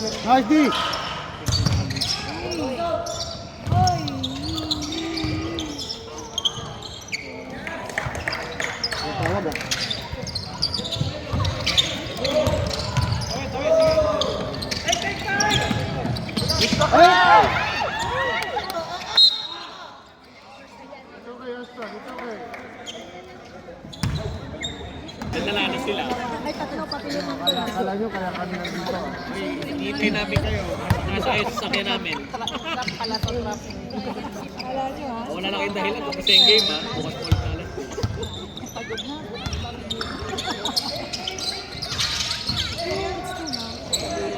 Nice D! Tawag ah. Nadala na sila. Akala nyo kaya kami nandito. Hinihintay namin kayo. Nasa kayo sa sakyan namin. Wala na kayong dahilan. Tapos yung game ha. Bukas po ulit nalang.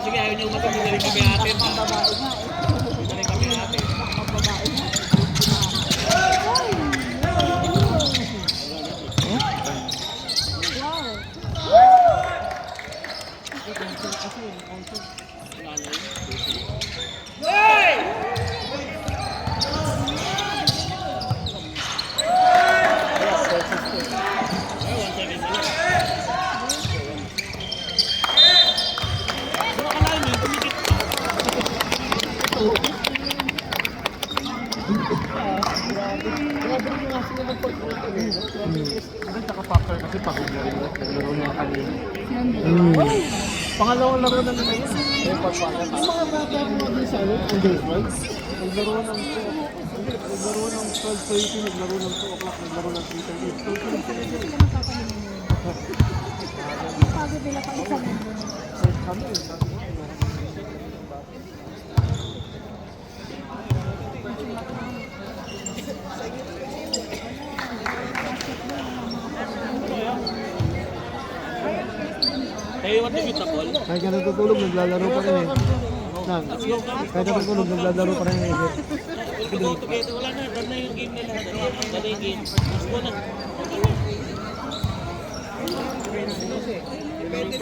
Sige, ayaw nyo matapos na rin kami atin ha. Na rin kami atin. Naka-factor kasi pagod na rin. Naglaro niya kanina. Pangalawang laro na nila yun. Yung mga bata mo din sa ano, underflight. Naglaro ng 12:30, naglaro ng 2 o'clock, naglaro ng 3:30. Pagod nila pang isang mundo. Kami, Hey, what is it, Apol? kahit ka natutulog, naglalaro pa rin eh. Kahit natutulog, naglalaro pa rin eh. Go together. Wala na. Done na yung game nila. Done na yung game. Let's go na. Depende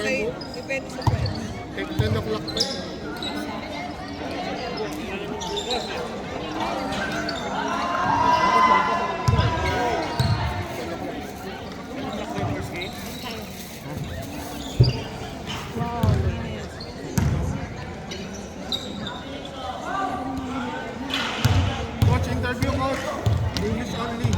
sa friend. 10 o'clock pa yun. Watch interview ko. English only.